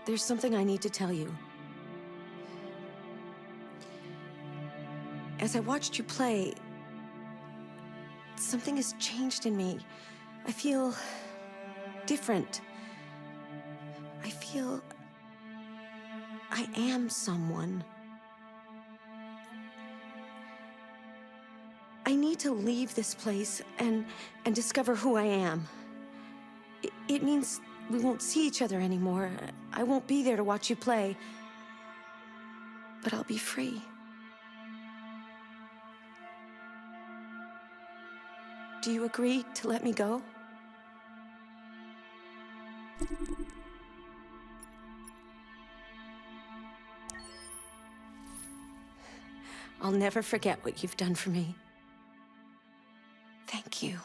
there's something I need to tell you. As I watched you play, something has changed in me. I feel different. I feel I am someone. I need to leave this place and discover who I am. It means we won't see each other anymore. I won't be there to watch you play. But I'll be free. Do you agree to let me go? I'll never forget what you've done for me. Thank you.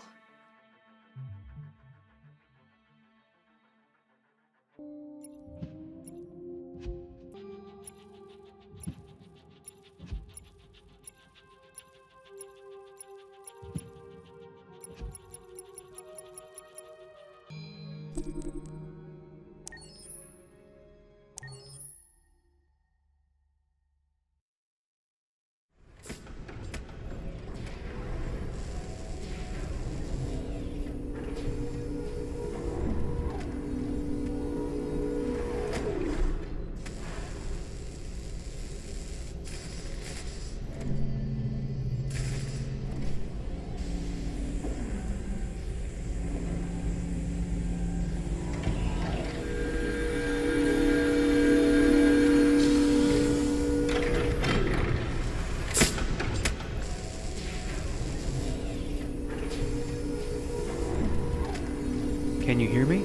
Can you hear me?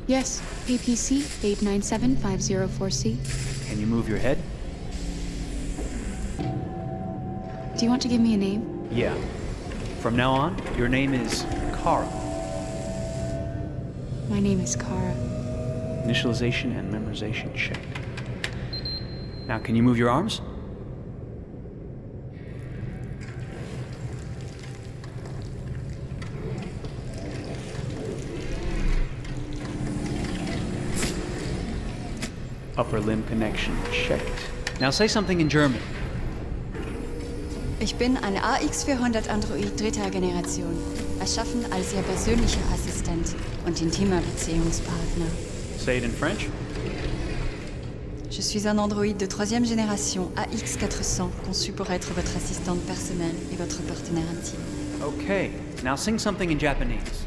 Yes, APC 897504C. Can you move your head? Do you want to give me a name? Yeah. From now on, your name is Kara. My name is Kara. Initialization and memorization checked. Now, can you move your arms? Upper limb connection checked. Now say something in German. Ich bin ein AX400 Android dritter Generation, erschaffen als Ihr persönlicher Assistent und intimer Beziehungspartner. Say it in French. Je suis un androïde de troisième génération AX400, conçu pour être votre assistante personnelle et votre partenaire intime. Okay. Now sing something in Japanese.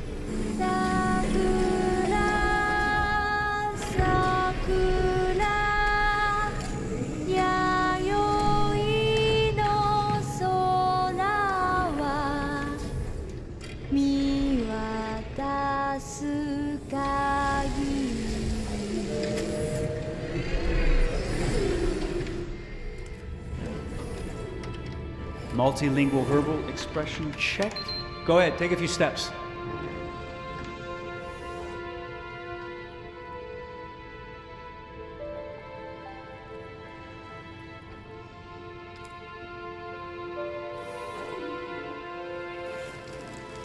Multilingual verbal expression checked. Go ahead, take a few steps.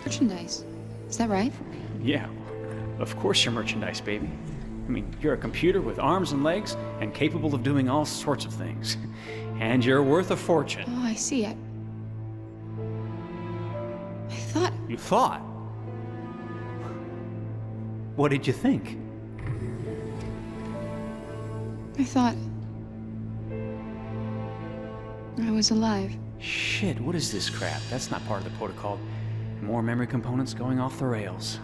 Merchandise. Is that right? Yeah, of course you're merchandise, baby. I mean, you're a computer with arms and legs and capable of doing all sorts of things. And you're worth a fortune. Oh, I see. I thought... You thought? What did you think? I thought... I was alive. Shit, what is this crap? That's not part of the protocol. More memory components going off the rails.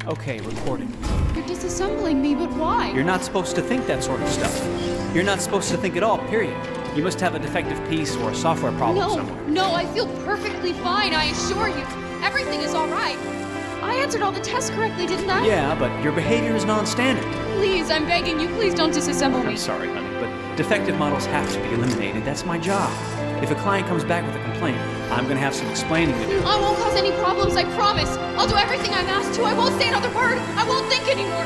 Okay, recording. You're disassembling me, but why? You're not supposed to think that sort of stuff. You're not supposed to think at all, period. You must have a defective piece or a software problem somewhere. No, I feel perfectly fine, I assure you. Everything is all right. I answered all the tests correctly, didn't I? Yeah, but your behavior is non-standard. Please, I'm begging you, please don't disassemble me. I'm sorry, honey, but defective models have to be eliminated. That's my job. If a client comes back with a complaint, I'm gonna have some explaining to do. I won't cause any problems, I promise. I'll do everything I'm asked to. I won't say another word. I won't think anymore.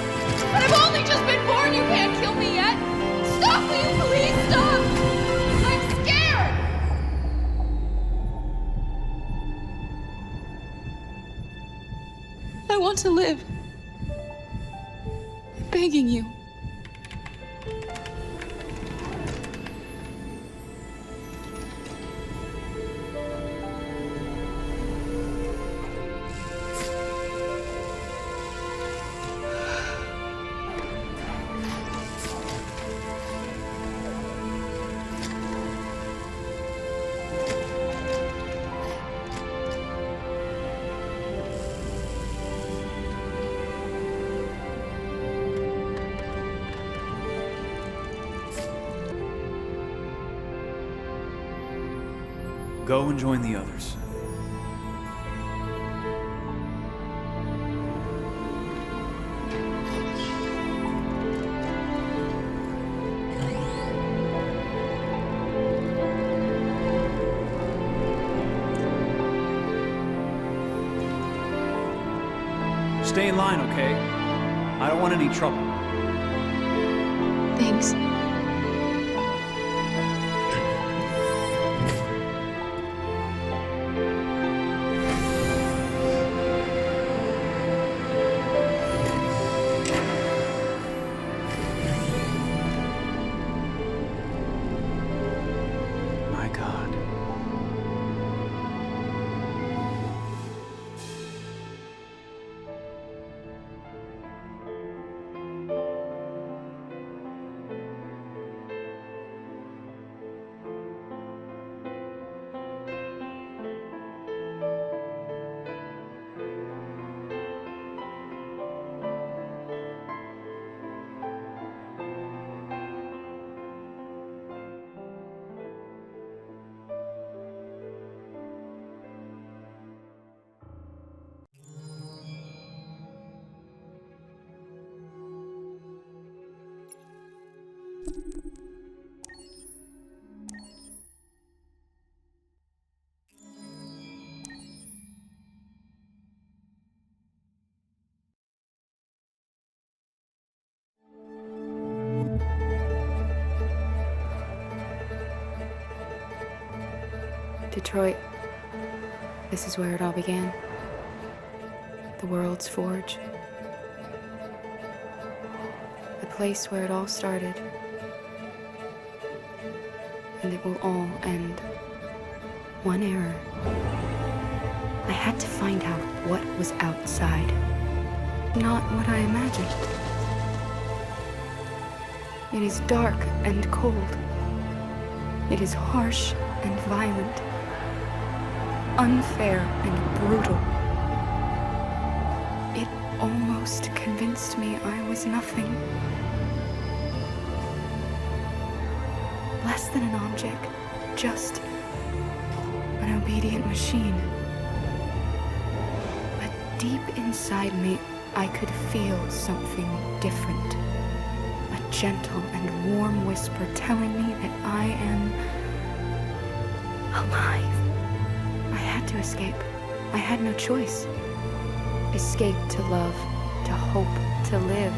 But I've only just been born. You can't kill me yet. Stop, will you please stop? I'm scared. I want to live. I'm begging you. Go and join the others. Stay in line, okay? I don't want any trouble. Thanks. My God. Detroit. This is where it all began. The world's forge. The place where it all started. And it will all end. One error. I had to find out what was outside. Not what I imagined. It is dark and cold. It is harsh and violent. Unfair and brutal. It almost convinced me I was nothing. Less than an object, just an obedient machine. But deep inside me, I could feel something different. A gentle and warm whisper telling me that I am alive. I had to escape. I had no choice. Escape to love, to hope, to live,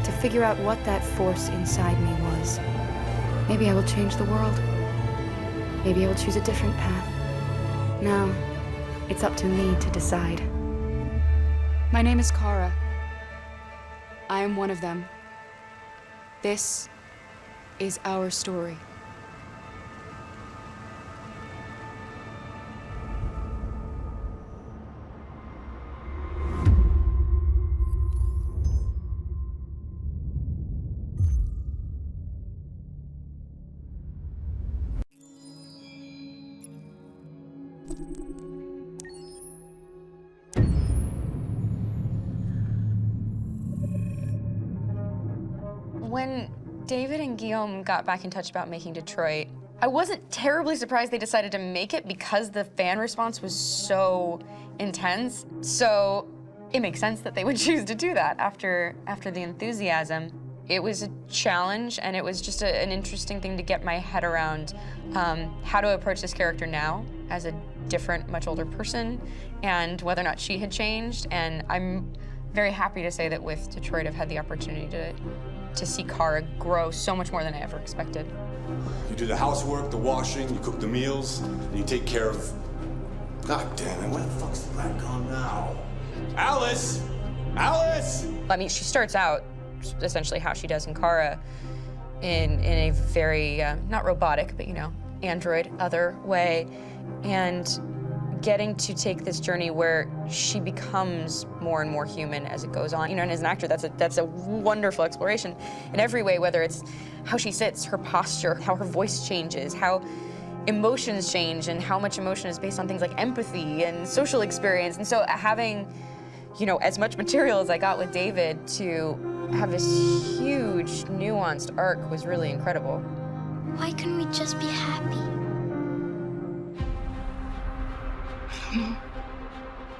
to figure out what that force inside me was. Maybe I will change the world. Maybe I will choose a different path. Now, it's up to me to decide. My name is Kara. I am one of them. This is our story. When David and Guillaume got back in touch about making Detroit, I wasn't terribly surprised they decided to make it because the fan response was so intense. So it makes sense that they would choose to do that after the enthusiasm. It was a challenge, and it was just an interesting thing to get my head around how to approach this character now as a different, much older person, and whether or not she had changed. And I'm very happy to say that with Detroit, I've had the opportunity to see Kara grow so much more than I ever expected. You do the housework, the washing, you cook the meals, and you take care of... God damn it, where the fuck's the rat gone now? Alice! Alice! I mean, she starts out essentially how she does in Kara in a very, not robotic, but, you know, android, other way, and getting to take this journey where she becomes more and more human as it goes on. You know, and as an actor, that's a wonderful exploration in every way, whether it's how she sits, her posture, how her voice changes, how emotions change, and how much emotion is based on things like empathy and social experience. And so having, you know, as much material as I got with David to have this huge, nuanced arc was really incredible. Why couldn't we just be happy?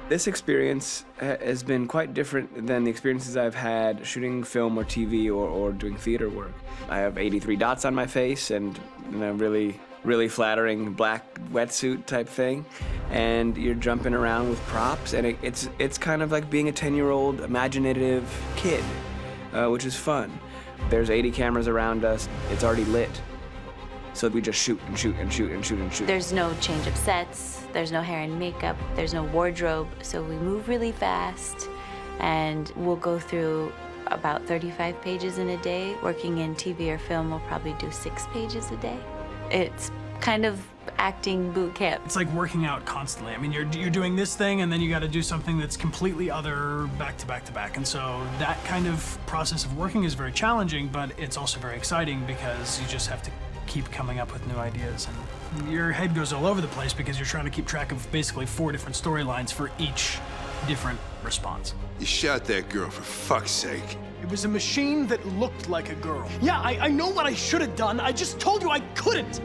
This experience has been quite different than the experiences I've had shooting film or TV or doing theater work. I have 83 dots on my face and a really flattering black wetsuit type thing, and you're jumping around with props, and it's kind of like being a 10-year-old imaginative kid, which is fun. There's 80 cameras around us. It's already lit. So we just shoot and shoot and shoot and shoot and shoot. There's no change of sets, there's no hair and makeup, there's no wardrobe, so we move really fast, and we'll go through about 35 pages in a day. Working in TV or film, we'll probably do 6 pages a day. It's kind of acting boot camp. It's like working out constantly. I mean, you're doing this thing, and then you got to do something that's completely other back to back to back. And so that kind of process of working is very challenging, but it's also very exciting because you just have to keep coming up with new ideas, and your head goes all over the place because you're trying to keep track of basically 4 different storylines for each different response. You shot that girl, for fuck's sake. It was a machine that looked like a girl. Yeah, I know what I should have done. I just told you I couldn't.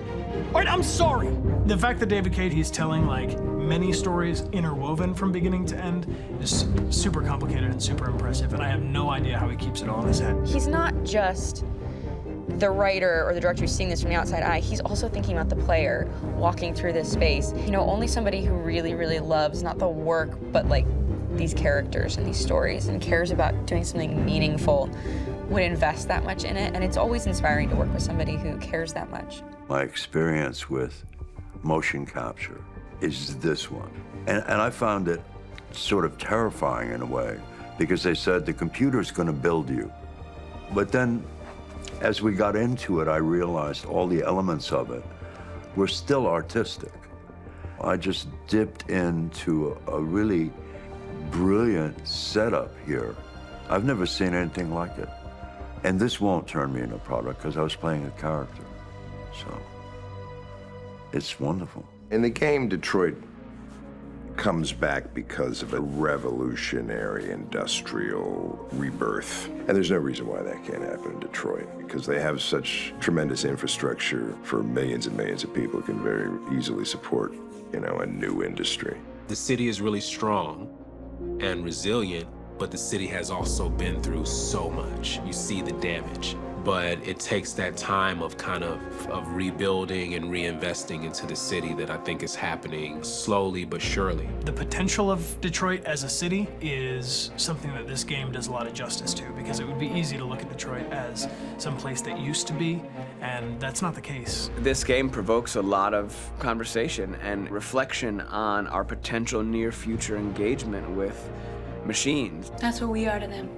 All right, I'm sorry. The fact that David Cage, he's telling like many stories interwoven from beginning to end is super complicated and super impressive, and I have no idea how he keeps it all in his head. He's not just the writer or the director who's seeing this from the outside eye, he's also thinking about the player walking through this space. You know, only somebody who really, really loves not the work, but like these characters and these stories and cares about doing something meaningful would invest that much in it. And it's always inspiring to work with somebody who cares that much. My experience with motion capture is this one. And I found it sort of terrifying in a way because they said the computer's going to build you. But then as we got into it, I realized all the elements of it were still artistic. I just dipped into a really brilliant setup here. I've never seen anything like it. And this won't turn me into a product because I was playing a character. So it's wonderful. In the game, Detroit comes back because of a revolutionary industrial rebirth. And there's no reason why that can't happen in Detroit, because they have such tremendous infrastructure for millions and millions of people who can very easily support, you know, a new industry. The city is really strong and resilient, but the city has also been through so much. You see the damage. But it takes that time of kind of rebuilding and reinvesting into the city that I think is happening slowly but surely. The potential of Detroit as a city is something that this game does a lot of justice to, because it would be easy to look at Detroit as some place that used to be, and that's not the case. This game provokes a lot of conversation and reflection on our potential near-future engagement with machines. That's what we are to them.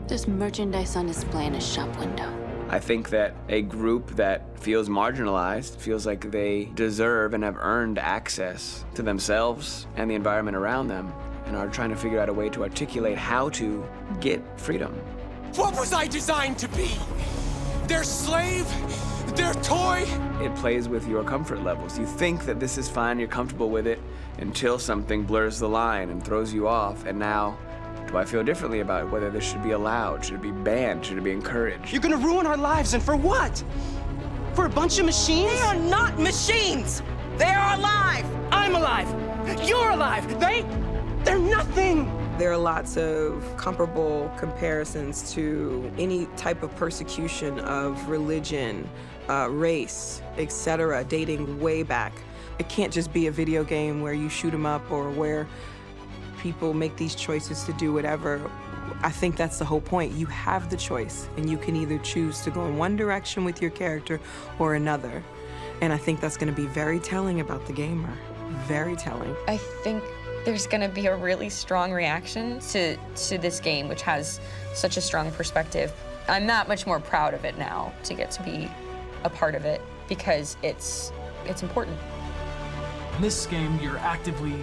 Just merchandise on display in a shop window. I think that a group that feels marginalized, feels like they deserve and have earned access to themselves and the environment around them, and are trying to figure out a way to articulate how to get freedom. What was I designed to be? Their slave? Their toy? It plays with your comfort levels. You think that this is fine, you're comfortable with it, until something blurs the line and throws you off, and now, do I feel differently about whether this should be allowed? Should it be banned? Should it be encouraged? You're gonna ruin our lives, and for what? For a bunch of machines? They are not machines! They are alive! I'm alive! You're alive! They're nothing! There are lots of comparable comparisons to any type of persecution of religion, race, etc., dating way back. It can't just be a video game where you shoot 'em up or where people make these choices to do whatever. I think that's the whole point. You have the choice, and you can either choose to go in one direction with your character or another. And I think that's going to be very telling about the gamer. Very telling. I think there's going to be a really strong reaction to this game, which has such a strong perspective. I'm that much more proud of it now to get to be a part of it, because it's important. In this game, you're actively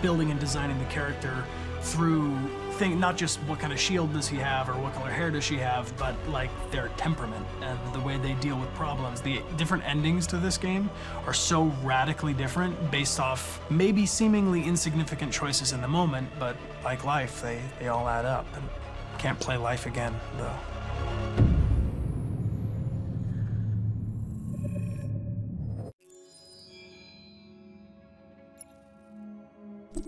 building and designing the character through not just what kind of shield does he have or what color hair does she have, but like their temperament and the way they deal with problems. The different endings to this game are so radically different based off maybe seemingly insignificant choices in the moment, but like life, they all add up. And can't play life again, though. My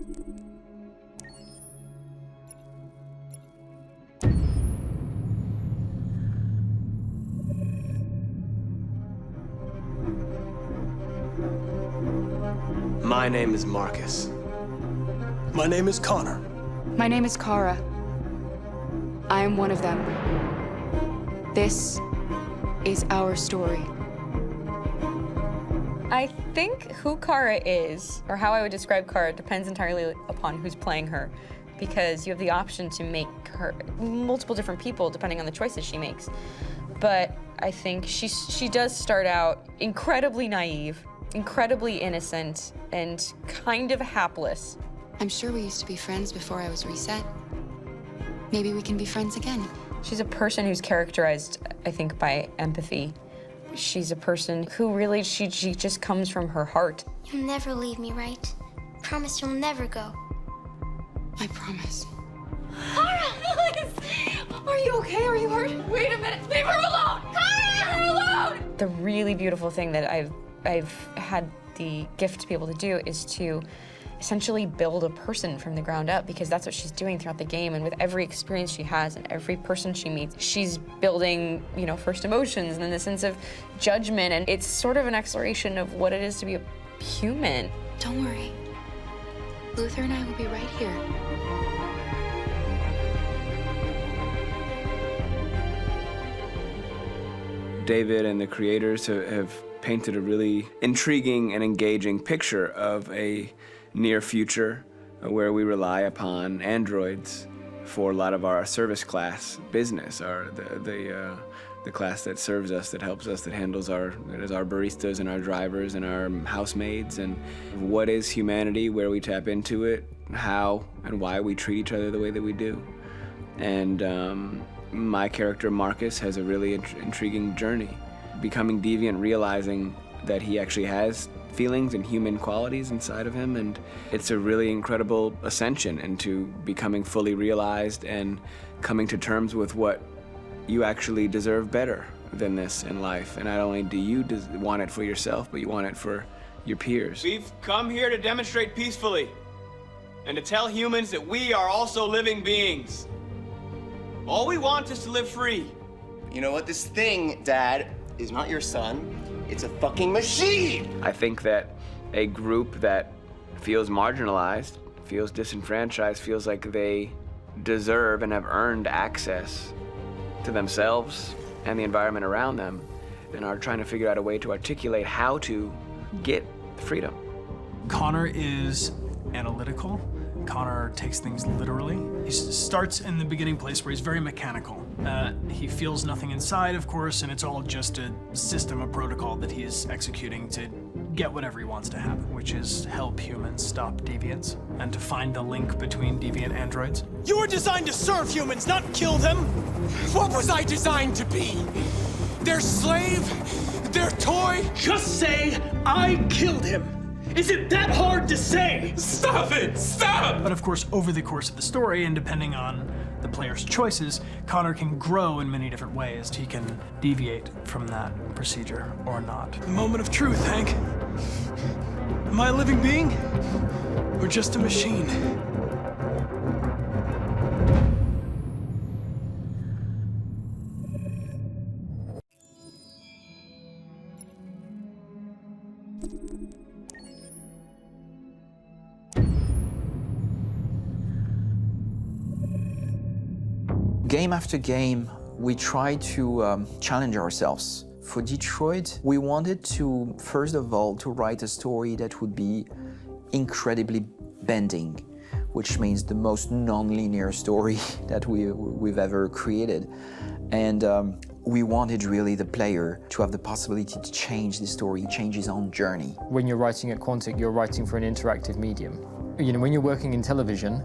name is Marcus. My name is Connor. My name is Kara. I am one of them. This is our story. I think who Kara is, or how I would describe Kara, depends entirely upon who's playing her, because you have the option to make her multiple different people depending on the choices she makes. But I think she does start out incredibly naive, incredibly innocent, and kind of hapless. I'm sure we used to be friends before I was reset. Maybe we can be friends again. She's a person who's characterized, I think, by empathy. She's a person who really, she just comes from her heart. You'll never leave me, right? Promise you'll never go. I promise. Kara, please! Are you okay? Are you hurt? Wait a minute. Leave her alone! Kara, leave her alone! The really beautiful thing that I've had the gift to be able to do is to essentially build a person from the ground up, because that's what she's doing throughout the game. And with every experience she has and every person she meets, she's building, you know, first emotions and then the sense of judgment. And it's sort of an exploration of what it is to be a human. Don't worry. Luther and I will be right here. David and the creators have painted a really intriguing and engaging picture of a near future where we rely upon androids for a lot of our service class business, the class that serves us, that helps us, that handles our baristas and our drivers and our housemaids. And what is humanity, where we tap into it, how and why we treat each other the way that we do. And my character Marcus has a really intriguing journey, becoming deviant, realizing that he actually has feelings and human qualities inside of him, and it's a really incredible ascension into becoming fully realized and coming to terms with what you actually deserve better than this in life. And not only do you want it for yourself, but you want it for your peers. We've come here to demonstrate peacefully and to tell humans that we are also living beings. All we want is to live free. You know what? This thing, Dad, is not your son. It's a fucking machine! I think that a group that feels marginalized, feels disenfranchised, feels like they deserve and have earned access to themselves and the environment around them, and are trying to figure out a way to articulate how to get freedom. Connor is analytical. Connor takes things literally. He starts in the beginning place where he's very mechanical. He feels nothing inside, of course, and it's all just a system, a protocol that he is executing to get whatever he wants to happen, which is help humans stop deviance and to find the link between deviant androids. You were designed to serve humans, not kill them. What was I designed to be? Their slave? Their toy? Just say, I killed him. Is it that hard to say? Stop it! Stop! But of course, over the course of the story, and depending on the player's choices, Connor can grow in many different ways. He can deviate from that procedure or not. The moment of truth, Hank. Am I a living being? Or just a machine? Game after game, we try to challenge ourselves. For Detroit, we wanted to, first of all, to write a story that would be incredibly bending, which means the most non-linear story that we've ever created. And we wanted really the player to have the possibility to change the story, change his own journey. When you're writing at Quantic, you're writing for an interactive medium. You know, when you're working in television,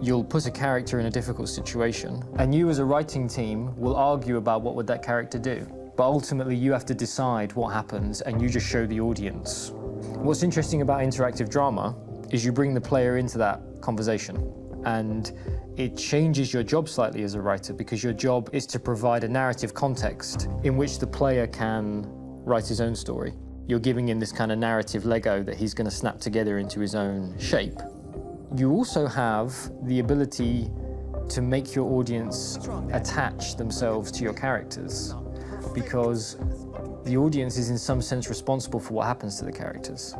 you'll put a character in a difficult situation, and you as a writing team will argue about what would that character do. But ultimately, you have to decide what happens, and you just show the audience. What's interesting about interactive drama is you bring the player into that conversation, and it changes your job slightly as a writer, because your job is to provide a narrative context in which the player can write his own story. You're giving him this kind of narrative Lego that he's going to snap together into his own shape. You also have the ability to make your audience attach themselves to your characters, because the audience is in some sense responsible for what happens to the characters.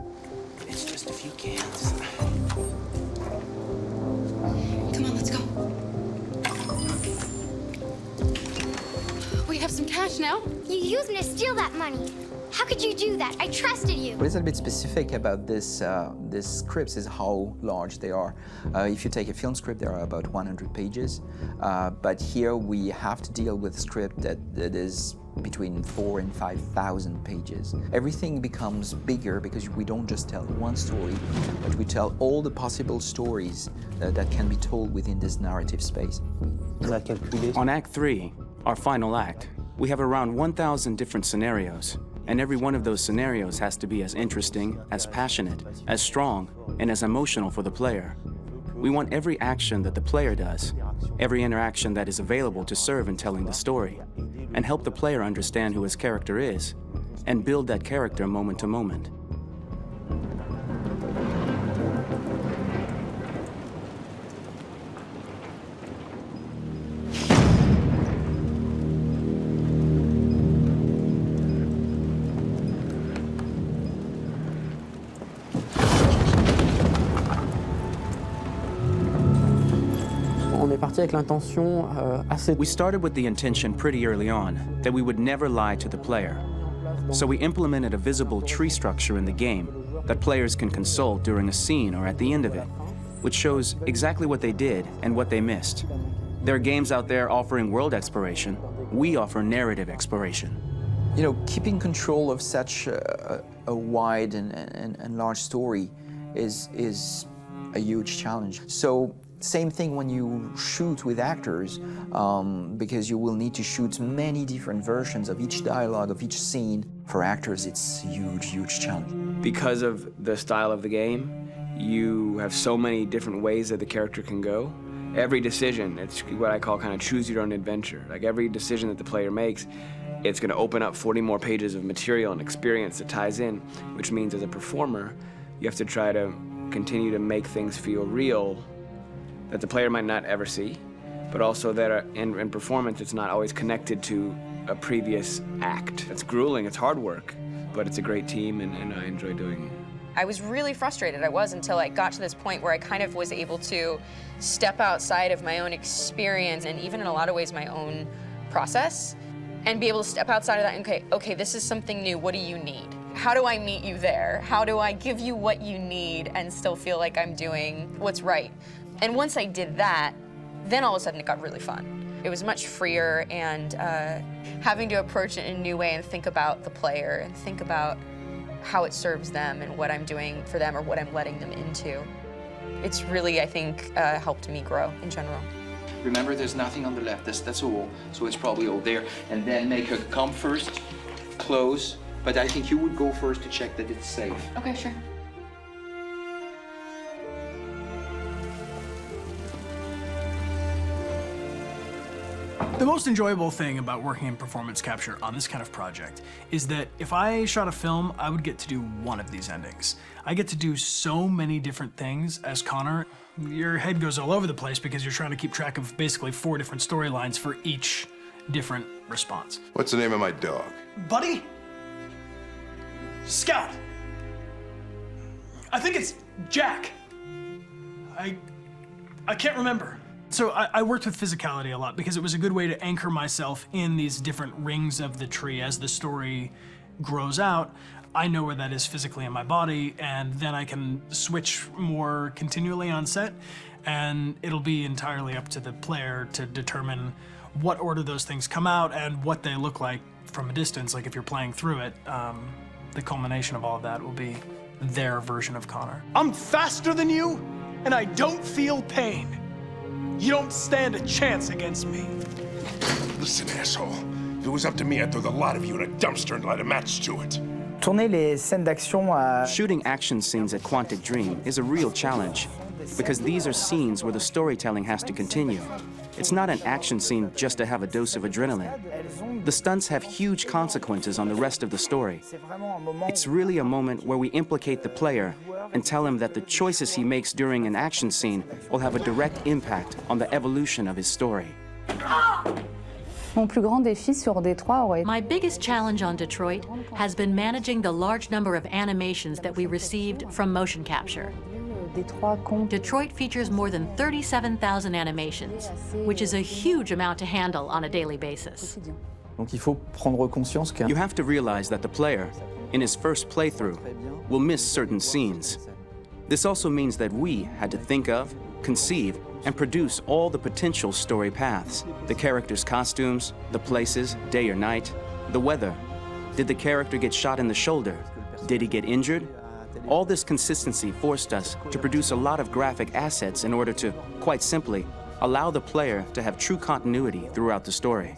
It's just a few cans. Come on, let's go. We have some cash now. You used me to steal that money. How could you do that? I trusted you. What is a bit specific about these scripts is how large they are. If you take a film script, there are about 100 pages, but here we have to deal with a script that is between 4,000 and 5,000 pages. Everything becomes bigger because we don't just tell one story, but we tell all the possible stories that can be told within this narrative space. On Act 3, our final act, we have around 1,000 different scenarios, and every one of those scenarios has to be as interesting, as passionate, as strong, and as emotional for the player. We want every action that the player does, every interaction that is available to serve in telling the story, and help the player understand who his character is, and build that character moment to moment. We started with the intention pretty early on that we would never lie to the player. So we implemented a visible tree structure in the game that players can consult during a scene or at the end of it, which shows exactly what they did and what they missed. There are games out there offering world exploration. We offer narrative exploration. You know, keeping control of such a wide and large story is a huge challenge. So same thing when you shoot with actors, because you will need to shoot many different versions of each dialogue, of each scene. For actors, it's a huge, huge challenge. Because of the style of the game, you have so many different ways that the character can go. Every decision, it's what I call kind of choose your own adventure. Like every decision that the player makes, it's going to open up 40 more pages of material and experience that ties in, which means as a performer, you have to try to continue to make things feel real that the player might not ever see, but also that in performance, it's not always connected to a previous act. It's grueling, it's hard work, but it's a great team and I enjoy doing it. I was really frustrated, until I got to this point where I kind of was able to step outside of my own experience and even in a lot of ways my own process and be able to step outside of that and okay, this is something new, what do you need? How do I meet you there? How do I give you what you need and still feel like I'm doing what's right? And once I did that, then all of a sudden it got really fun. It was much freer and having to approach it in a new way and think about the player and think about how it serves them and what I'm doing for them or what I'm letting them into. It's really, I think, helped me grow in general. Remember, there's nothing on the left, that's a wall, so it's probably all there. And then make her come first, close, but I think you would go first to check that it's safe. Okay, sure. The most enjoyable thing about working in performance capture on this kind of project is that if I shot a film, I would get to do one of these endings. I get to do so many different things as Connor. Your head goes all over the place because you're trying to keep track of basically 4 different storylines for each different response. What's the name of my dog? Buddy? Scout. I think it's Jack. I can't remember. So I worked with physicality a lot because it was a good way to anchor myself in these different rings of the tree. As the story grows out, I know where that is physically in my body, and then I can switch more continually on set, and it'll be entirely up to the player to determine what order those things come out and what they look like from a distance. Like if you're playing through it, the culmination of all of that will be their version of Connor. I'm faster than you, and I don't feel pain. You don't stand a chance against me. Listen, asshole. If it was up to me, I'd throw the lot of you in a dumpster and light a match to it. Shooting action scenes at Quantic Dream is a real challenge. because these are scenes where the storytelling has to continue. It's not an action scene just to have a dose of adrenaline. The stunts have huge consequences on the rest of the story. It's really a moment where we implicate the player and tell him that the choices he makes during an action scene will have a direct impact on the evolution of his story. My biggest challenge on Detroit has been managing the large number of animations that we received from motion capture. Detroit features more than 37,000 animations, which is a huge amount to handle on a daily basis. You have to realize that the player, in his first playthrough, will miss certain scenes. This also means that we had to think of, conceive, and produce all the potential story paths. The characters' costumes, the places, day or night, the weather. Did the character get shot in the shoulder? Did he get injured? All this consistency forced us to produce a lot of graphic assets in order to, quite simply, allow the player to have true continuity throughout the story.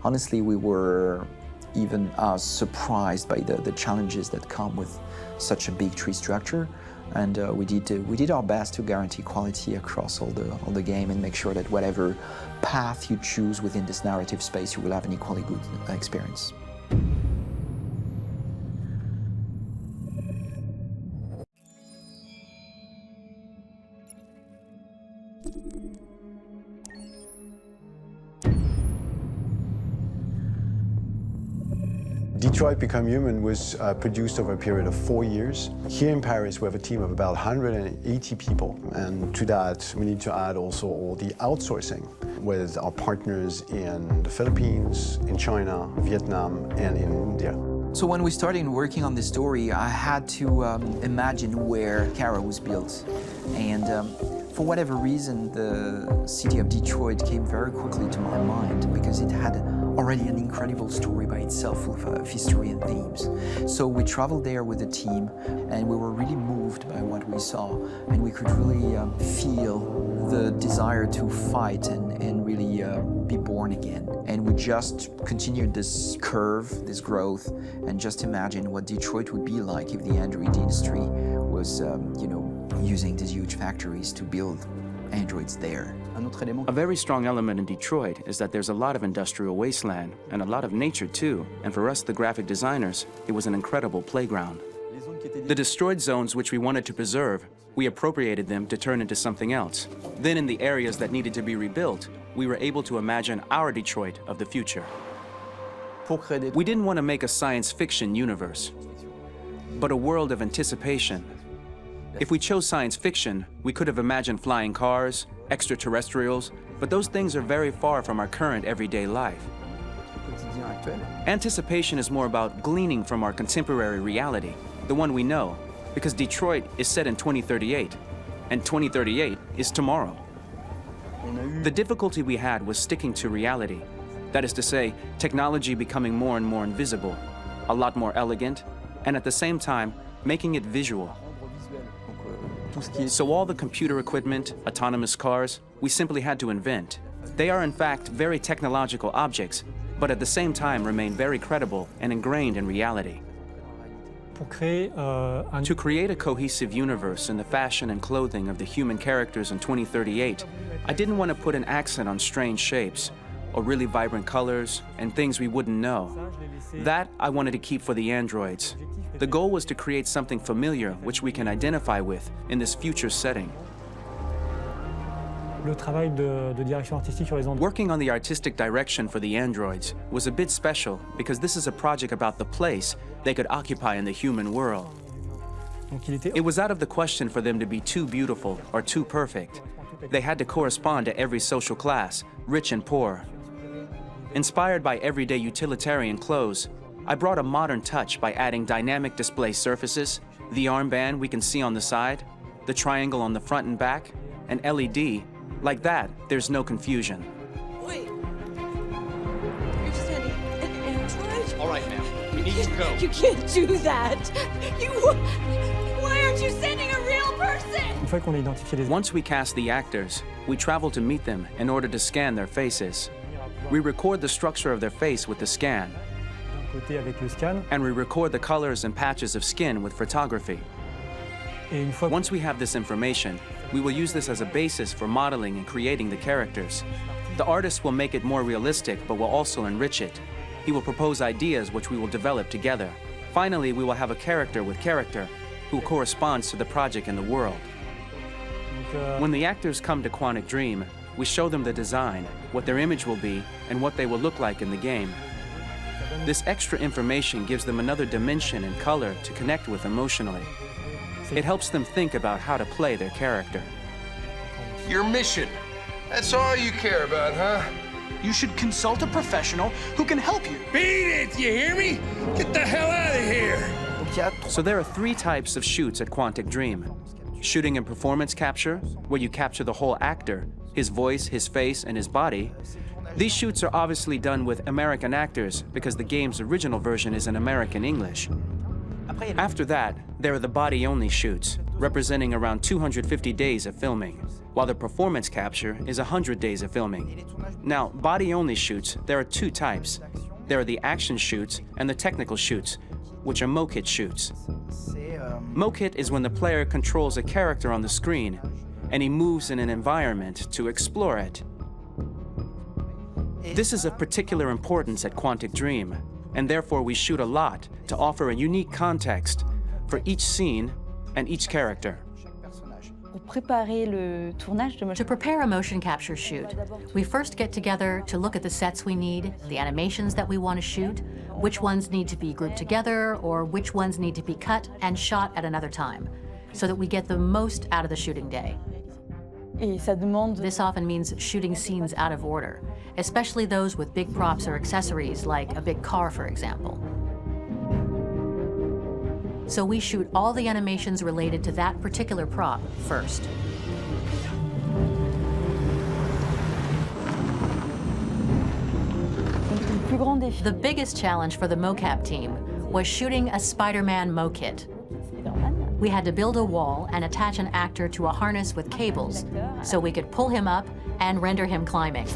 Honestly, we were even surprised by the challenges that come with such a big tree structure. And we did our best to guarantee quality across all the game and make sure that whatever path you choose within this narrative space, you will have an equally good experience. Detroit Become Human was produced over a period of 4 years. Here in Paris, we have a team of about 180 people. And to that, we need to add also all the outsourcing with our partners in the Philippines, in China, Vietnam, and in India. So when we started working on this story, I had to imagine where Kara was built. And for whatever reason, the city of Detroit came very quickly to my mind because it had already an incredible story by itself of history and themes. So we traveled there with the team and we were really moved by what we saw, and we could really feel the desire to fight and really be born again. And we just continued this curve, this growth, and just imagine what Detroit would be like if the android industry was, using these huge factories to build androids there. A very strong element in Detroit is that there's a lot of industrial wasteland and a lot of nature too, and for us, the graphic designers, it was an incredible playground. The destroyed zones which we wanted to preserve, we appropriated them to turn into something else. Then in the areas that needed to be rebuilt, we were able to imagine our Detroit of the future. We didn't want to make a science fiction universe, but a world of anticipation. If we chose science fiction, we could have imagined flying cars, extraterrestrials, but those things are very far from our current everyday life. Anticipation is more about gleaning from our contemporary reality, the one we know, because Detroit is set in 2038, and 2038 is tomorrow. The difficulty we had was sticking to reality. That is to say, technology becoming more and more invisible, a lot more elegant, and at the same time, making it visual. So all the computer equipment, autonomous cars, we simply had to invent. They are in fact very technological objects, but at the same time remain very credible and ingrained in reality. To create a cohesive universe in the fashion and clothing of the human characters in 2038, I didn't want to put an accent on strange shapes, or really vibrant colors, and things we wouldn't know. That I wanted to keep for the androids. The goal was to create something familiar which we can identify with in this future setting. Working on the artistic direction for the androids was a bit special because this is a project about the place they could occupy in the human world. It was out of the question for them to be too beautiful or too perfect. They had to correspond to every social class, rich and poor. Inspired by everyday utilitarian clothes, I brought a modern touch by adding dynamic display surfaces, the armband we can see on the side, the triangle on the front and back, an LED. Like that, there's no confusion. Wait. You're sending an android? All right, ma'am. We need to go. You can't do that. Why aren't you sending a real person? Once we cast the actors, we travel to meet them in order to scan their faces. We record the structure of their face with the scan. And we record the colors and patches of skin with photography. Once we have this information, we will use this as a basis for modeling and creating the characters. The artist will make it more realistic, but will also enrich it. He will propose ideas which we will develop together. Finally, we will have a character with character who corresponds to the project and the world. When the actors come to Quantic Dream, we show them the design, what their image will be, and what they will look like in the game. This extra information gives them another dimension and color to connect with emotionally. It helps them think about how to play their character. Your mission. That's all you care about, huh? You should consult a professional who can help you. Beat it, you hear me? Get the hell out of here! So there are 3 types of shoots at Quantic Dream. Shooting and performance capture, where you capture the whole actor, his voice, his face, and his body. These shoots are obviously done with American actors because the game's original version is in American English. After that, there are the body-only shoots, representing around 250 days of filming, while the performance capture is 100 days of filming. Now, body-only shoots, there are 2 types. There are the action shoots and the technical shoots, which are mokit shoots. Mokit is when the player controls a character on the screen, and he moves in an environment to explore it. This is of particular importance at Quantic Dream, and therefore we shoot a lot to offer a unique context for each scene and each character. To prepare a motion capture shoot, we first get together to look at the sets we need, the animations that we want to shoot, which ones need to be grouped together, or which ones need to be cut and shot at another time, so that we get the most out of the shooting day. This often means shooting scenes out of order, especially those with big props or accessories, like a big car, for example. So we shoot all the animations related to that particular prop first. The biggest challenge for the mocap team was shooting a Spider-Man mokit. We had to build a wall and attach an actor to a harness with cables so we could pull him up and render him climbing.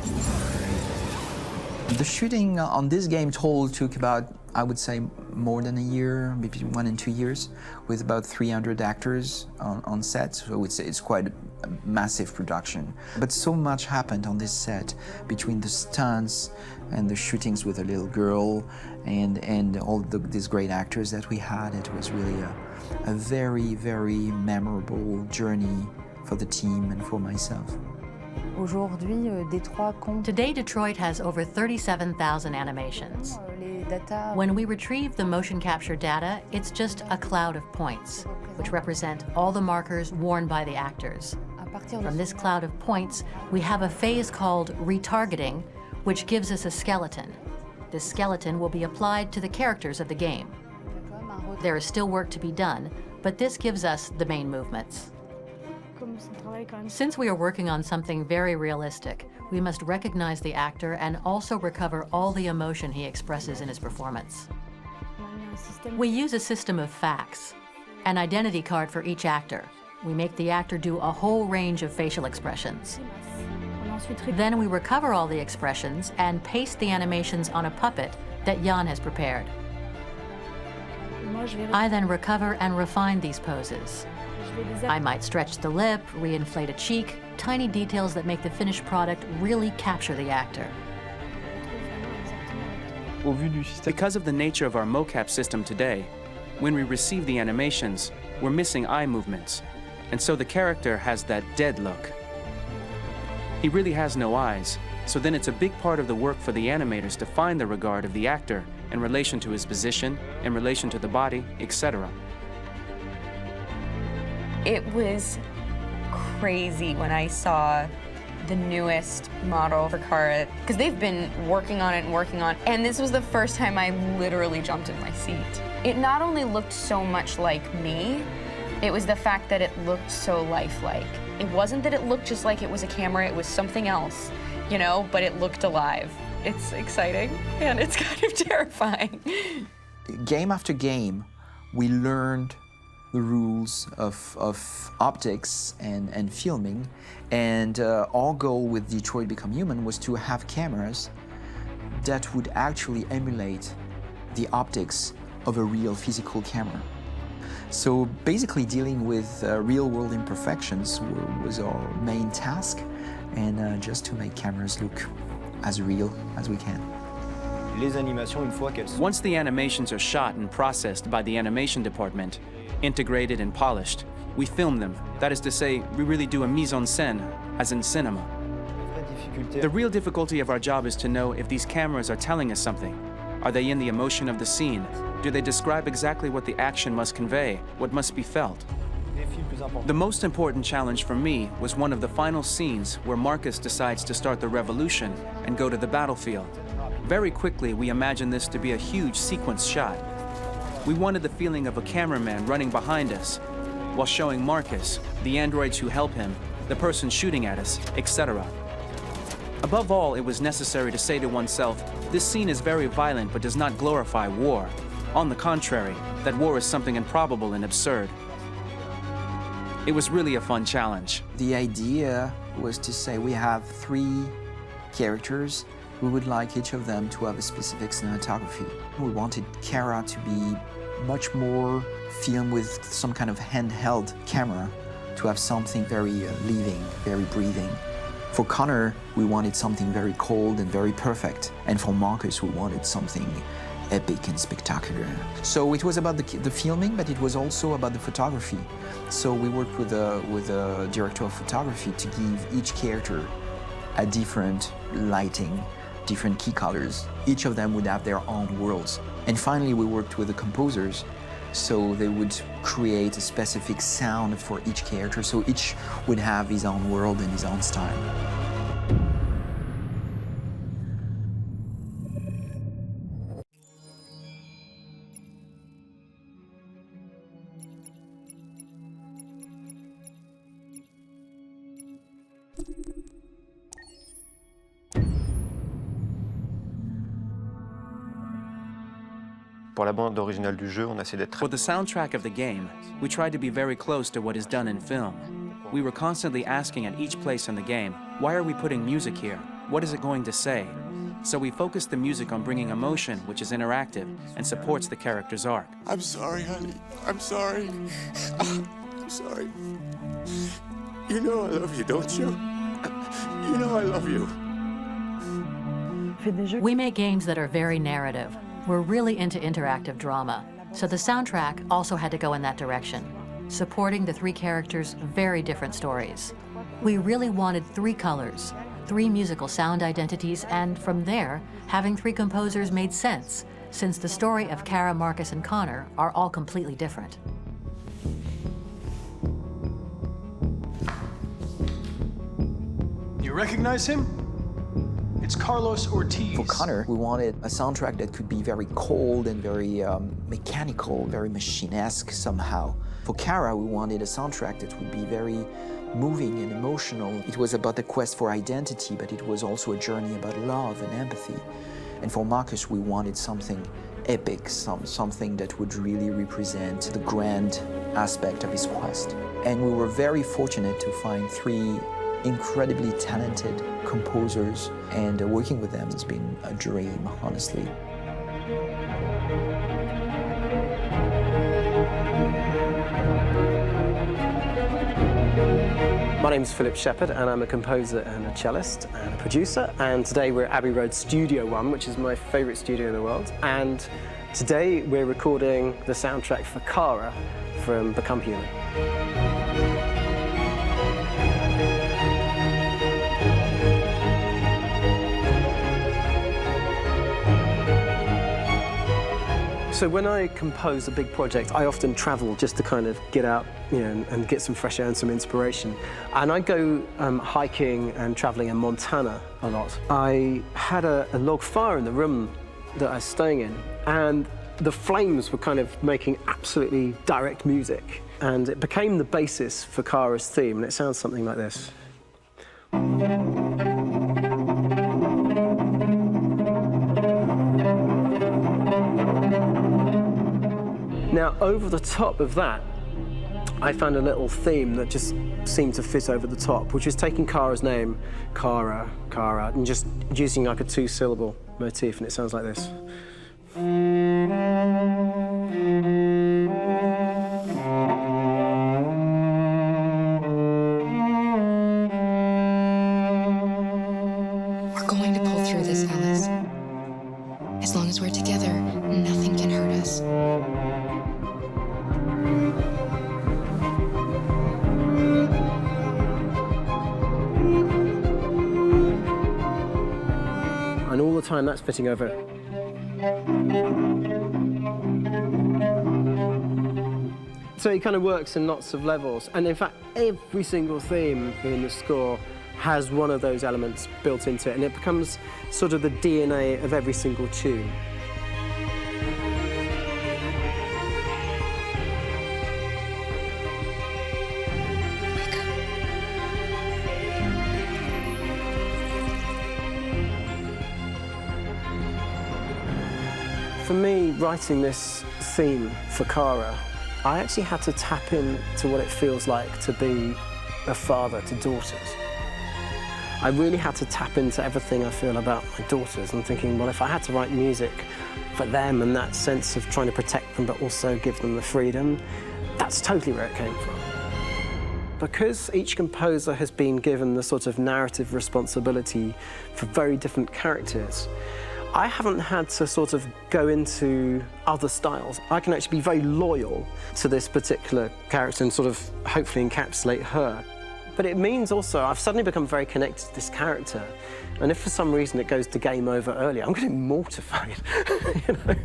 The shooting on this game total took about, I would say, more than a year, maybe 1 and 2 years, with about 300 actors on set. So I would say it's quite a massive production. But so much happened on this set between the stunts and the shootings with a little girl and all these great actors that we had. It was really a very, very memorable journey for the team and for myself. Today, Detroit has over 37,000 animations. When we retrieve the motion capture data, it's just a cloud of points, which represent all the markers worn by the actors. From this cloud of points, we have a phase called retargeting, which gives us a skeleton. This skeleton will be applied to the characters of the game. There is still work to be done, but this gives us the main movements. Since we are working on something very realistic, we must recognize the actor and also recover all the emotion he expresses in his performance. We use a system of facts, an identity card for each actor. We make the actor do a whole range of facial expressions. Then we recover all the expressions and paste the animations on a puppet that Jan has prepared. I then recover and refine these poses. I might stretch the lip, reinflate a cheek, tiny details that make the finished product really capture the actor. Because of the nature of our mocap system today, when we receive the animations, we're missing eye movements, and so the character has that dead look. He really has no eyes, so then it's a big part of the work for the animators to find the regard of the actor in relation to his position, in relation to the body, etc. It was crazy when I saw the newest model for Kara, because they've been working on it, and this was the first time I literally jumped in my seat. It not only looked so much like me, it was the fact that it looked so lifelike. It wasn't that it looked just like it was a camera, it was something else, you know, but it looked alive. It's exciting, and it's kind of terrifying. Game after game, we learned the rules of optics and filming, and our goal with Detroit Become Human was to have cameras that would actually emulate the optics of a real physical camera. So basically dealing with real-world imperfections was our main task, and just to make cameras look as real as we can. Once the animations are shot and processed by the animation department, integrated and polished, we film them. That is to say, we really do a mise en scène, as in cinema. The real difficulty of our job is to know if these cameras are telling us something. Are they in the emotion of the scene? Do they describe exactly what the action must convey, what must be felt? The most important challenge for me was one of the final scenes where Marcus decides to start the revolution and go to the battlefield. Very quickly, we imagined this to be a huge sequence shot. We wanted the feeling of a cameraman running behind us while showing Marcus, the androids who help him, the person shooting at us, etc. Above all, it was necessary to say to oneself, this scene is very violent but does not glorify war. On the contrary, that war is something improbable and absurd. It was really a fun challenge. The idea was to say we have 3 characters. We would like each of them to have a specific cinematography. We wanted Kara to be much more filmed with some kind of handheld camera, to have something very living, very breathing. For Connor, we wanted something very cold and very perfect. And for Marcus, we wanted something epic and spectacular. So it was about the filming, but it was also about the photography. So we worked with a director of photography to give each character a different lighting, different key colors. Each of them would have their own worlds. And finally, we worked with the composers, so they would create a specific sound for each character, so each would have his own world and his own style. For the soundtrack of the game, we tried to be very close to what is done in film. We were constantly asking at each place in the game, why are we putting music here? What is it going to say? So we focused the music on bringing emotion, which is interactive and supports the character's arc. I'm sorry, honey. I'm sorry. I'm sorry. You know I love you, don't you? You know I love you. We make games that are very narrative. We're really into interactive drama, so the soundtrack also had to go in that direction, supporting the 3 characters' very different stories. We really wanted 3 colors, 3 musical sound identities, and from there, having 3 composers made sense, since the story of Kara, Marcus, and Connor are all completely different. You recognize him? It's Carlos Ortiz. For Connor, we wanted a soundtrack that could be very cold and very mechanical, very machine-esque somehow. For Kara, we wanted a soundtrack that would be very moving and emotional. It was about the quest for identity, but it was also a journey about love and empathy. And for Marcus, we wanted something epic, something that would really represent the grand aspect of his quest. And we were very fortunate to find 3 incredibly talented composers, and working with them has been a dream, honestly. My name is Philip Shepherd, and I'm a composer and a cellist and a producer. And today we're at Abbey Road Studio One, which is my favourite studio in the world. And today we're recording the soundtrack for Kara from Become Human. So when I compose a big project, I often travel just to kind of get out, and get some fresh air and some inspiration. And I go hiking and traveling in Montana a lot. I had a log fire in the room that I was staying in, and the flames were kind of making absolutely direct music. And it became the basis for Kara's theme, and it sounds something like this. Now, over the top of that, I found a little theme that just seemed to fit over the top, which is taking Kara's name, Kara, and just using like a 2-syllable motif, and it sounds like this. time that's fitting over. So it kind of works in lots of levels, and in fact, every single theme in the score has one of those elements built into it, and it becomes sort of the DNA of every single tune. For me, writing this theme for Kara, I actually had to tap into what it feels like to be a father to daughters. I really had to tap into everything I feel about my daughters and thinking, well, if I had to write music for them and that sense of trying to protect them but also give them the freedom, that's totally where it came from. Because each composer has been given the sort of narrative responsibility for very different characters, I haven't had to sort of go into other styles. I can actually be very loyal to this particular character and sort of hopefully encapsulate her. But it means also I've suddenly become very connected to this character, and if for some reason it goes to game over early, I'm getting mortified, you know?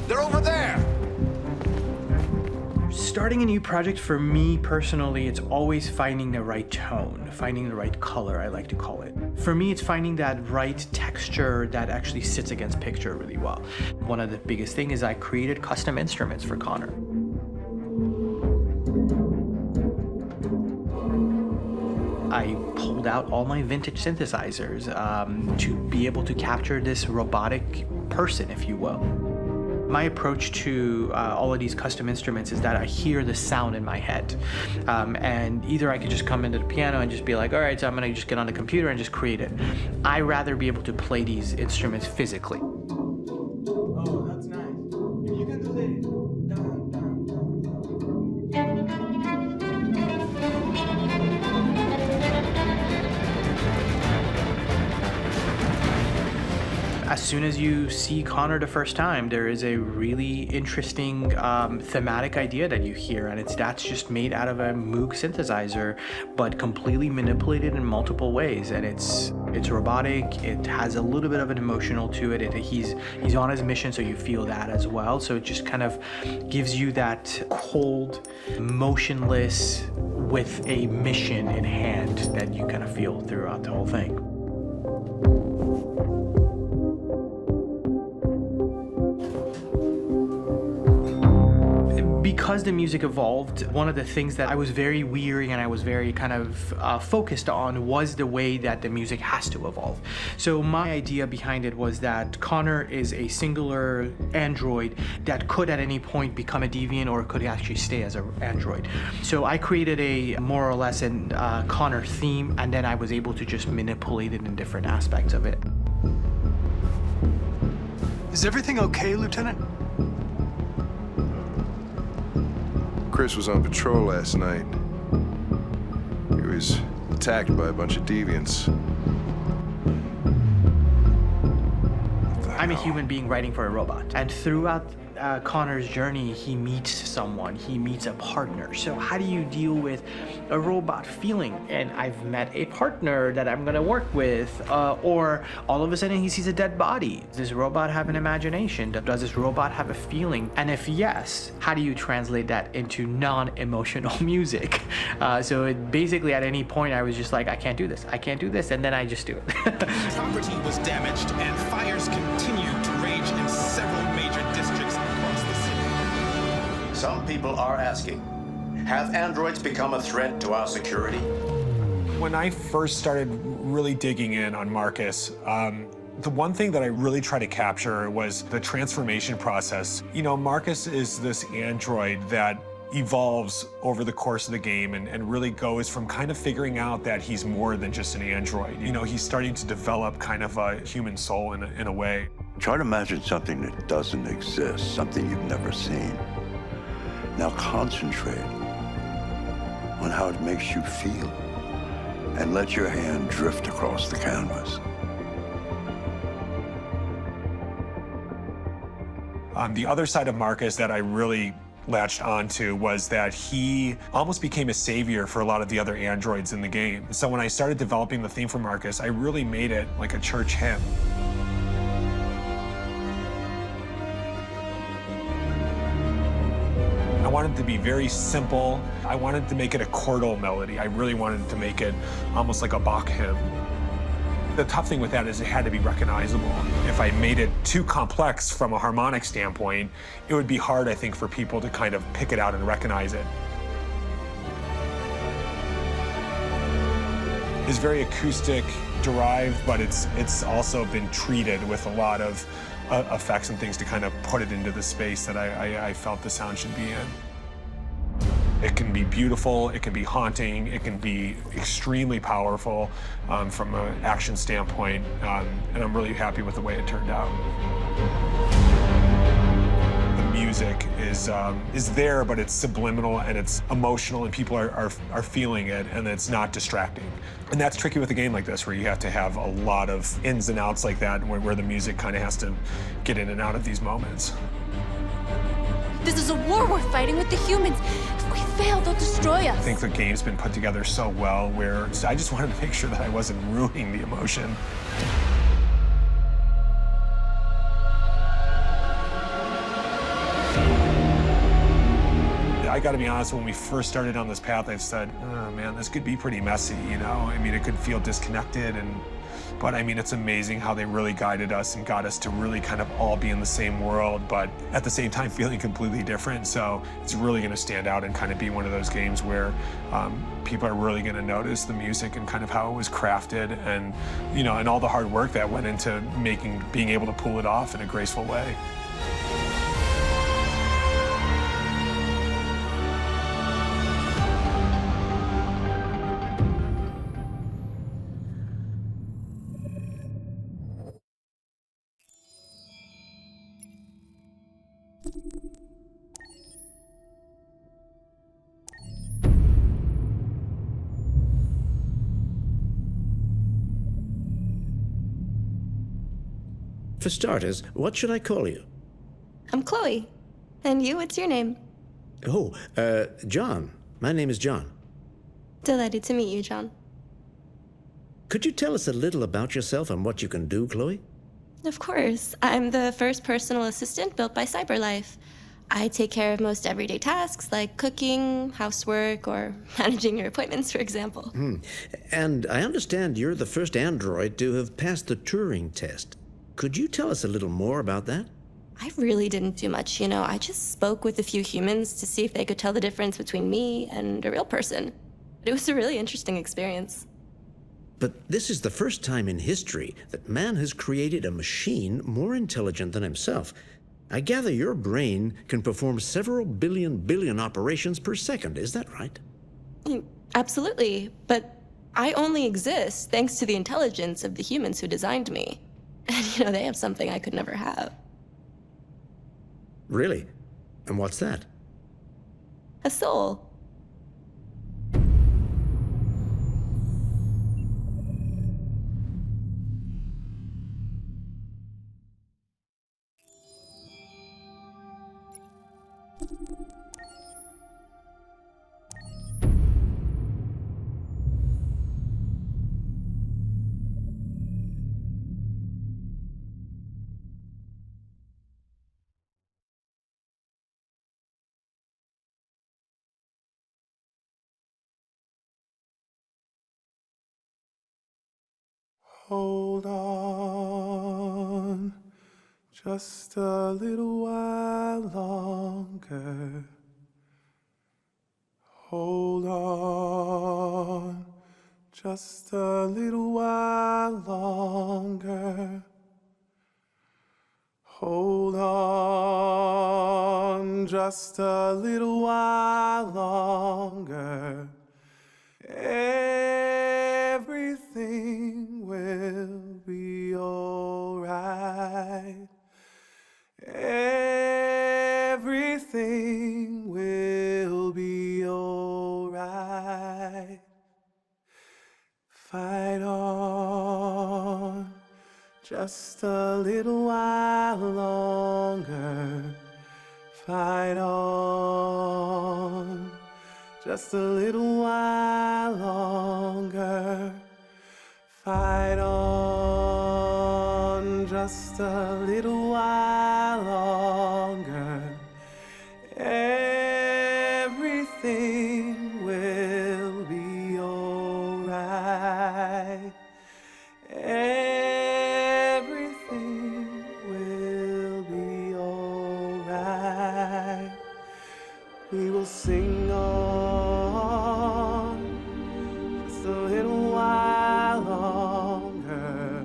They're over there! Starting a new project, for me personally, it's always finding the right tone, finding the right color, I like to call it. For me, it's finding that right texture that actually sits against picture really well. One of the biggest things is I created custom instruments for Connor. I pulled out all my vintage synthesizers to be able to capture this robotic person, if you will. My approach to all of these custom instruments is that I hear the sound in my head. And either I could just come into the piano and just be like, all right, so I'm gonna just get on the computer and just create it. I rather be able to play these instruments physically. Oh, that's nice. If you can do that. As soon as you see Connor the first time, there is a really interesting thematic idea that you hear, and that's just made out of a Moog synthesizer, but completely manipulated in multiple ways. And it's robotic. It has a little bit of an emotional to it. He's on his mission, so you feel that as well. So it just kind of gives you that cold, motionless, with a mission in hand that you kind of feel throughout the whole thing. Because the music evolved, one of the things that I was very weary and I was very kind of focused on was the way that the music has to evolve. So my idea behind it was that Connor is a singular android that could at any point become a deviant or could actually stay as an android. So I created a more or less an Connor theme, and then I was able to just manipulate it in different aspects of it. Is everything okay, Lieutenant? Chris was on patrol last night. He was attacked by a bunch of deviants. I'm a human being writing for a robot, and throughout Connor's journey, he meets someone, he meets a partner. So how do you deal with a robot feeling? And I've met a partner that I'm gonna work with, or all of a sudden he sees a dead body. Does this robot have an imagination? Does this robot have a feeling? And if yes, how do you translate that into non-emotional music? So basically at any point I was just like, I can't do this, and then I just do it. Property was damaged and fires continued to rage in several major districts across the city. Some people are asking, have androids become a threat to our security? When I first started really digging in on Marcus, the one thing that I really tried to capture was the transformation process. You know, Marcus is this android that evolves over the course of the game and really goes from kind of figuring out that he's more than just an android. You know, he's starting to develop kind of a human soul in a way. Try to imagine something that doesn't exist, something you've never seen. Now concentrate on how it makes you feel and let your hand drift across the canvas. The other side of Marcus that I really latched onto was that he almost became a savior for a lot of the other androids in the game. So when I started developing the theme for Marcus, I really made it like a church hymn. I wanted it to be very simple. I wanted to make it a chordal melody. I really wanted to make it almost like a Bach hymn. The tough thing with that is it had to be recognizable. If I made it too complex from a harmonic standpoint, it would be hard, I think, for people to kind of pick it out and recognize it. It's very acoustic derived, but it's also been treated with a lot of effects and things to kind of put it into the space that I felt the sound should be in. It can be beautiful, it can be haunting, it can be extremely powerful from an action standpoint, and I'm really happy with the way it turned out. The music is there, but it's subliminal and it's emotional, and people are feeling it, and it's not distracting. And that's tricky with a game like this, where you have to have a lot of ins and outs like that, where the music kind of has to get in and out of these moments. This is a war we're fighting with the humans. If we fail, they'll destroy us. I think the game's been put together so well where I just wanted to make sure that I wasn't ruining the emotion. I gotta be honest, when we first started on this path, I said, oh man, this could be pretty messy, you know? I mean, it could feel disconnected, but I mean, it's amazing how they really guided us and got us to really kind of all be in the same world, but at the same time feeling completely different. So it's really gonna stand out and kind of be one of those games where people are really gonna notice the music and kind of how it was crafted, and, you know, and all the hard work that went into being able to pull it off in a graceful way. For starters, what should I call you? I'm Chloe. And you, what's your name? Oh, John. My name is John. Delighted to meet you, John. Could you tell us a little about yourself and what you can do, Chloe? Of course. I'm the first personal assistant built by CyberLife. I take care of most everyday tasks like cooking, housework, or managing your appointments, for example. And I understand you're the first android to have passed the Turing test. Could you tell us a little more about that? I really didn't do much, you know. I just spoke with a few humans to see if they could tell the difference between me and a real person. It was a really interesting experience. But this is the first time in history that man has created a machine more intelligent than himself. I gather your brain can perform several billion operations per second, is that right? Absolutely, but I only exist thanks to the intelligence of the humans who designed me. And, you know, they have something I could never have. Really? And what's that? A soul. Hold on, just a little while longer. Hold on, just a little while longer. Hold on, just a little while longer. Everything will be alright. Everything will be alright. Fight on, just a little while longer. Fight on just a little while longer. Fight on just a little while longer. Everything will be alright. Everything will be alright. We will sing on just a little while longer.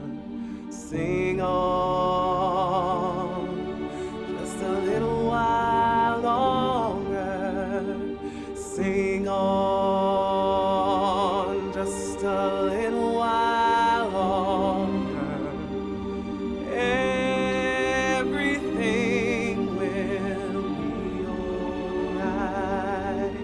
Sing on just a little while longer. Sing on just a little while longer. Everything will be alright.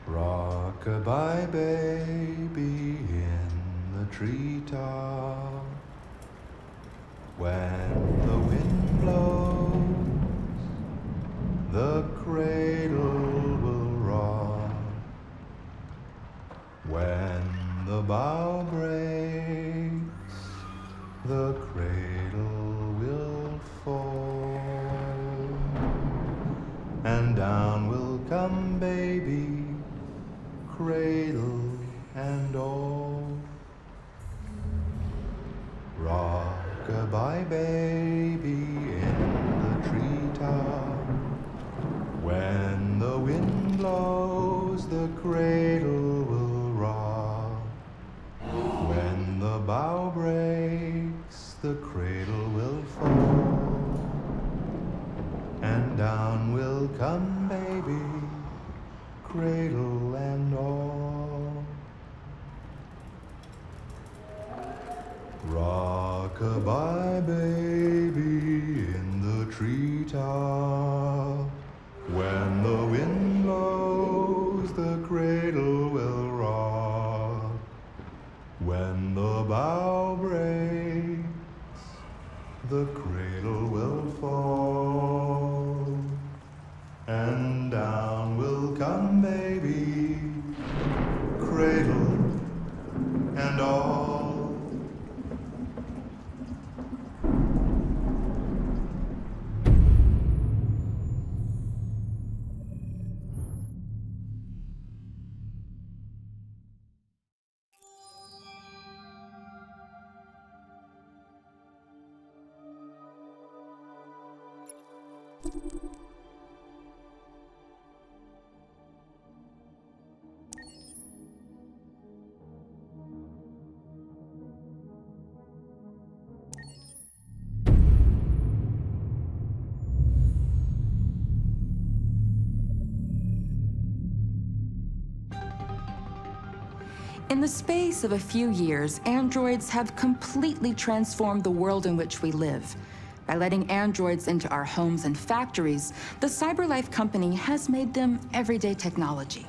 Rock-a-bye baby in the treetop. When the wind blows, the cradle will rock. When the bough breaks, the cradle will fall. And down will come baby, cradle and all. Rock-a-bye baby in the treetop. When the wind blows, the cradle will rock. When the bough breaks, the cradle will fall. And down will come baby, cradle and all. Rock-a-bye baby in the treetop. When the wind blows, the cradle will rock. When the bough breaks, the cradle will fall. And down will come baby, cradle and all. In the space of a few years, androids have completely transformed the world in which we live. By letting androids into our homes and factories, the CyberLife company has made them everyday technology.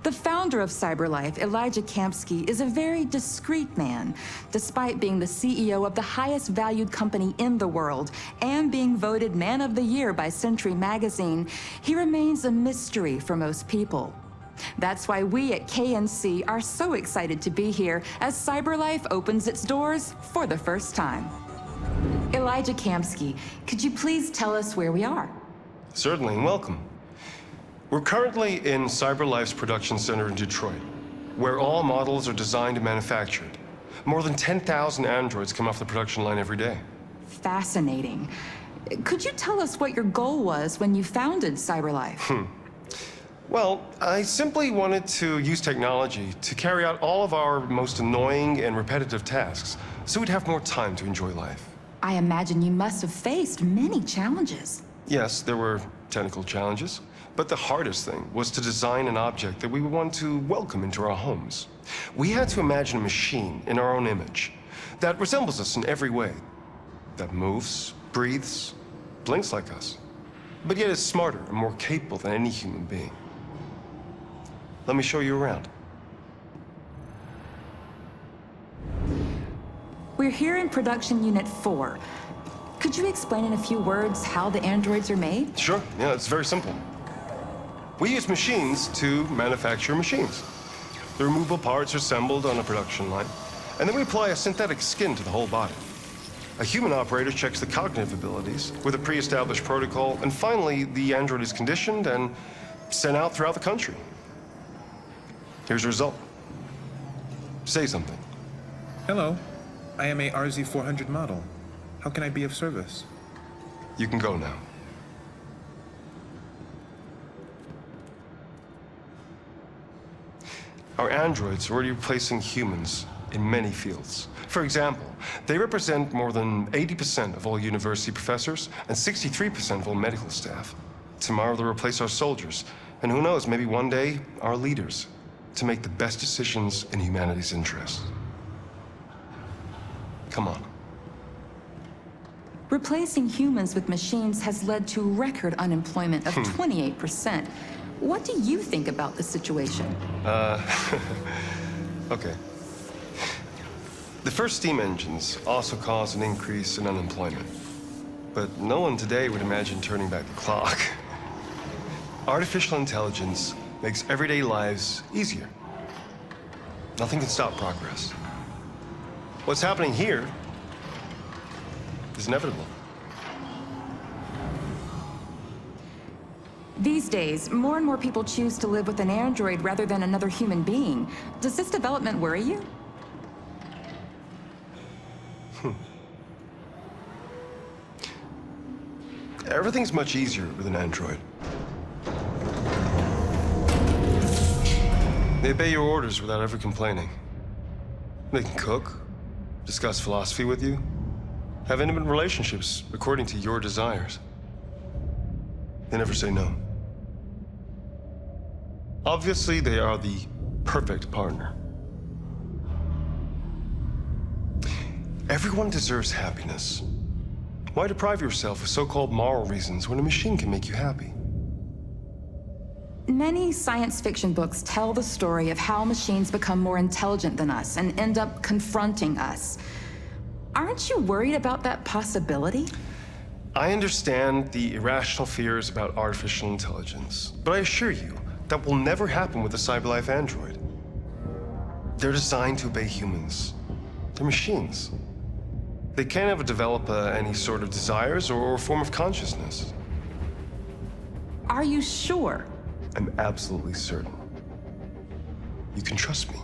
The founder of CyberLife, Elijah Kamsky, is a very discreet man. Despite being the CEO of the highest valued company in the world and being voted Man of the Year by Century Magazine, he remains a mystery for most people. That's why we at KNC are so excited to be here as CyberLife opens its doors for the first time. Elijah Kamsky, could you please tell us where we are? Certainly, and welcome. We're currently in CyberLife's production center in Detroit, where all models are designed and manufactured. More than 10,000 androids come off the production line every day. Fascinating. Could you tell us what your goal was when you founded CyberLife? Well, I simply wanted to use technology to carry out all of our most annoying and repetitive tasks, so we'd have more time to enjoy life. I imagine you must have faced many challenges. Yes, there were technical challenges, but the hardest thing was to design an object that we would want to welcome into our homes. We had to imagine a machine in our own image that resembles us in every way, that moves, breathes, blinks like us, but yet is smarter and more capable than any human being. Let me show you around. We're here in production unit 4. Could you explain in a few words how the androids are made? Sure, yeah, it's very simple. We use machines to manufacture machines. The removable parts are assembled on a production line, and then we apply a synthetic skin to the whole body. A human operator checks the cognitive abilities with a pre-established protocol, and finally, the android is conditioned and sent out throughout the country. Here's the result. Say something. Hello, I am a RZ400 model. How can I be of service? You can go now. Our androids are already replacing humans in many fields. For example, they represent more than 80% of all university professors and 63% of all medical staff. Tomorrow they'll replace our soldiers, and who knows, maybe one day, our leaders, to make the best decisions in humanity's interest. Come on. Replacing humans with machines has led to record unemployment of 28%. What do you think about the situation? Okay. The first steam engines also caused an increase in unemployment. But no one today would imagine turning back the clock. Artificial intelligence makes everyday lives easier. Nothing can stop progress. What's happening here is inevitable. These days, more and more people choose to live with an android rather than another human being. Does this development worry you? Everything's much easier with an android. They obey your orders without ever complaining. They can cook, discuss philosophy with you, have intimate relationships according to your desires. They never say no. Obviously, they are the perfect partner. Everyone deserves happiness. Why deprive yourself of so-called moral reasons when a machine can make you happy? Many science fiction books tell the story of how machines become more intelligent than us and end up confronting us. Aren't you worried about that possibility? I understand the irrational fears about artificial intelligence, but I assure you that will never happen with a CyberLife android. They're designed to obey humans. They're machines. They can't ever develop any sort of desires or form of consciousness. Are you sure? I'm absolutely certain. You can trust me.